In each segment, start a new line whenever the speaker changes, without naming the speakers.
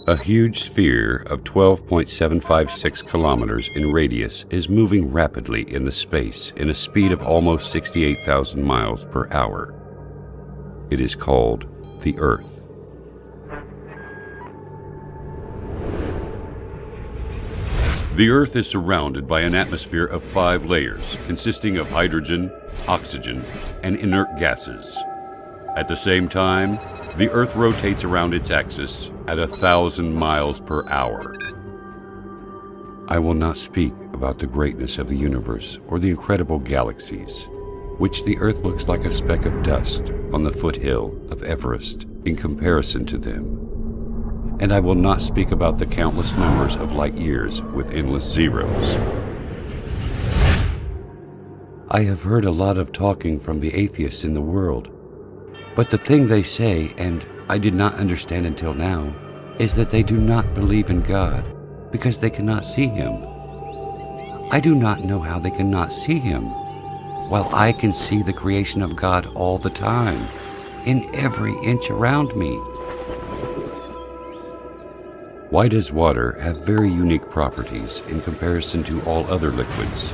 A huge sphere of 12.756 kilometers in radius is moving rapidly in the space in a speed of almost 68,000 miles per hour. It is called the Earth. The Earth is surrounded by an atmosphere of 5 layers consisting of hydrogen, oxygen, and inert gases. At the same time, the Earth rotates around its axis at 1,000 miles per hour. I will not speak about the greatness of the universe or the incredible galaxies, which the Earth looks like a speck of dust on the foothill of Everest in comparison to them. And I will not speak about the countless numbers of light years with endless zeros. I have heard a lot of talking from the atheists in the world. But the thing they say, and I did not understand until now, is that they do not believe in God because they cannot see Him. I do not know how they cannot see Him, while I can see the creation of God all the time, in every inch around me. Why does water have very unique properties in comparison to all other liquids?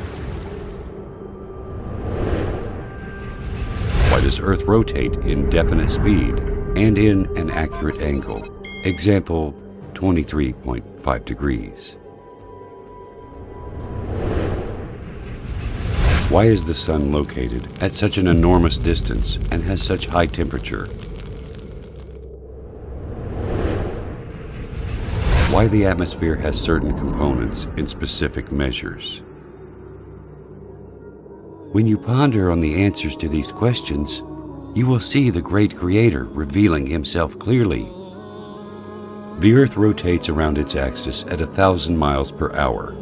Why does Earth rotate in definite speed and in an accurate angle? Example, 23.5 degrees. Why is the Sun located at such an enormous distance and has such high temperature? Why the atmosphere has certain components in specific measures? When you ponder on the answers to these questions, you will see the great Creator revealing Himself clearly. The Earth rotates around its axis at 1,000 miles per hour.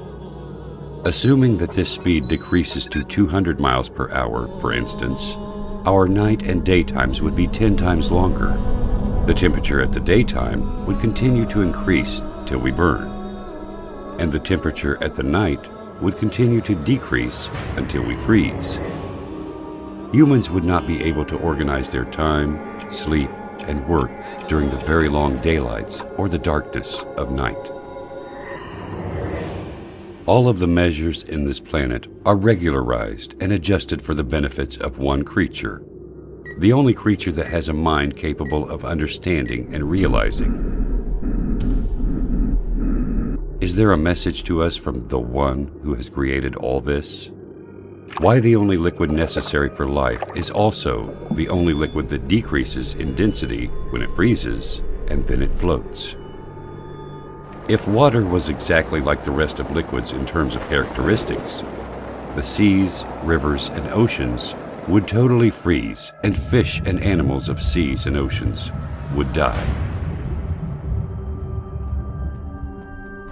Assuming that this speed decreases to 200 miles per hour, for instance, our night and daytimes would be 10 times longer. The temperature at the daytime would continue to increase till we burn, and the temperature at the night would continue to decrease until we freeze. Humans would not be able to organize their time, sleep, and work during the very long daylights or the darkness of night. All of the measures in this planet are regularized and adjusted for the benefits of one creature, the only creature that has a mind capable of understanding and realizing. Is there a message to us from the One who has created all this? Why the only liquid necessary for life is also the only liquid that decreases in density when it freezes and then it floats. If water was exactly like the rest of liquids in terms of characteristics, the seas, rivers, and oceans would totally freeze, and fish and animals of seas and oceans would die.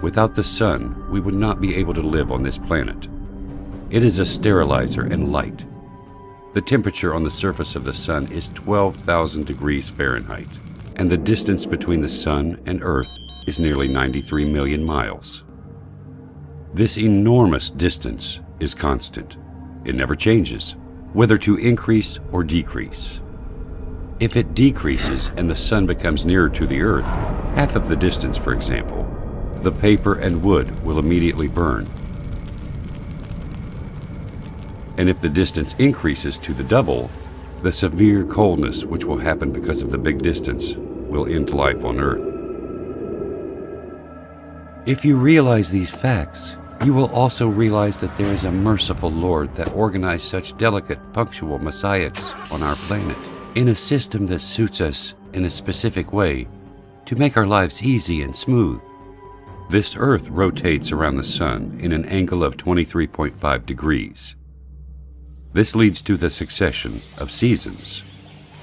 Without the Sun, we would not be able to live on this planet. It is a sterilizer and light. The temperature on the surface of the Sun is 12,000 degrees Fahrenheit, and the distance between the Sun and Earth is nearly 93 million miles. This enormous distance is constant. It never changes, whether to increase or decrease. If it decreases and the Sun becomes nearer to the Earth, half of the distance, for example, the paper and wood will immediately burn. And if the distance increases to the double, the severe coldness which will happen because of the big distance will end life on Earth. If you realize these facts, you will also realize that there is a merciful Lord that organized such delicate, punctual messiahs on our planet in a system that suits us in a specific way to make our lives easy and smooth. This Earth rotates around the Sun in an angle of 23.5 degrees. This leads to the succession of seasons,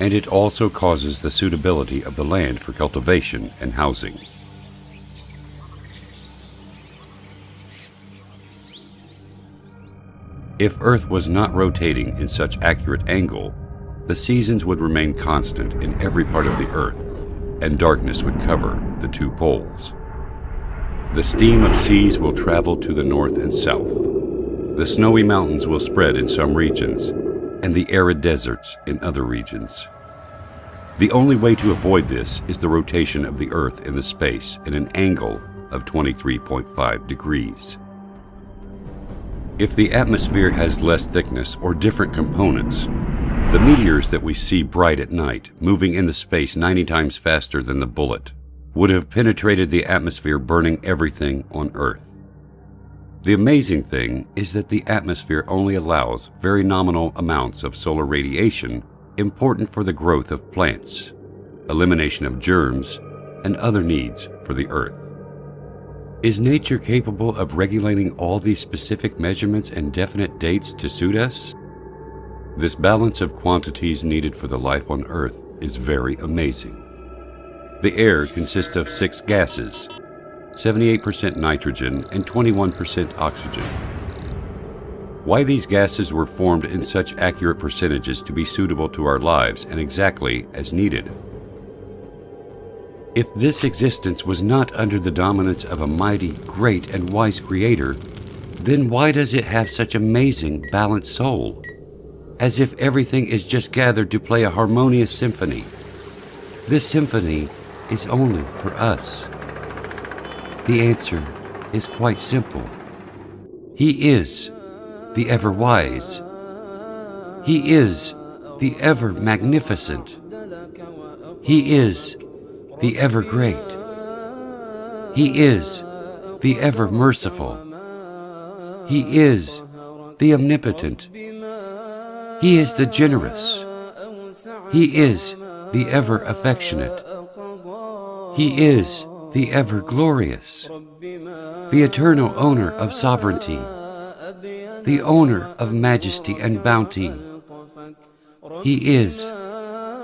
and it also causes the suitability of the land for cultivation and housing. If Earth was not rotating in such accurate angle, the seasons would remain constant in every part of the Earth, and darkness would cover the 2 poles. The steam of seas will travel to the north and south. The snowy mountains will spread in some regions, and the arid deserts in other regions. The only way to avoid this is the rotation of the Earth in the space at an angle of 23.5 degrees. If the atmosphere has less thickness or different components, the meteors that we see bright at night, moving in the space 90 times faster than the bullet, would have penetrated the atmosphere, burning everything on Earth. The amazing thing is that the atmosphere only allows very nominal amounts of solar radiation important for the growth of plants, elimination of germs, and other needs for the Earth. Is nature capable of regulating all these specific measurements and definite dates to suit us? This balance of quantities needed for the life on Earth is very amazing. The air consists of 6 gases, 78% nitrogen and 21% oxygen. Why these gases were formed in such accurate percentages to be suitable to our lives and exactly as needed? If this existence was not under the dominance of a mighty, great, and wise Creator, then why does it have such amazing, balanced soul? As if everything is just gathered to play a harmonious symphony. This symphony is only for us. The answer is quite simple. He is the ever-wise. He is the ever-magnificent. He is the ever-great. He is the ever-merciful. He is the omnipotent. He is the generous. He is the ever-affectionate. He is the ever-glorious, the eternal owner of sovereignty, the owner of majesty and bounty. He is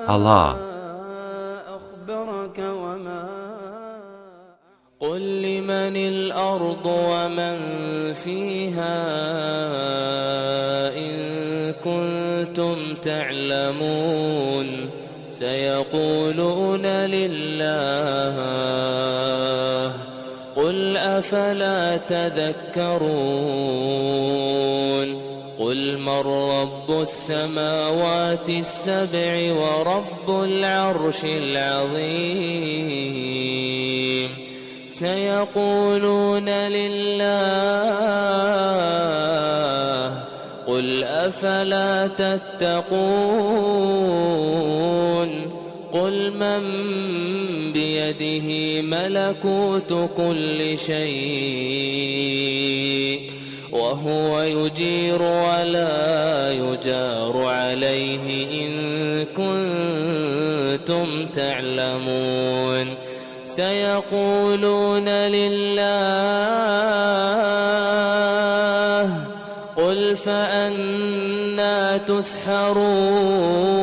Allah.
قل لمن الأرض ومن فيها إن كنتم تعلمون سيقولون لله قل أفلا تذكرون قل من رب السماوات السبع ورب العرش العظيم سيقولون لله قل أفلا تتقون قل من بيده ملكوت كل شيء وهو يجير ولا يجار عليه إن كنتم تعلمون سيقولون لله قل فأنى تسحرون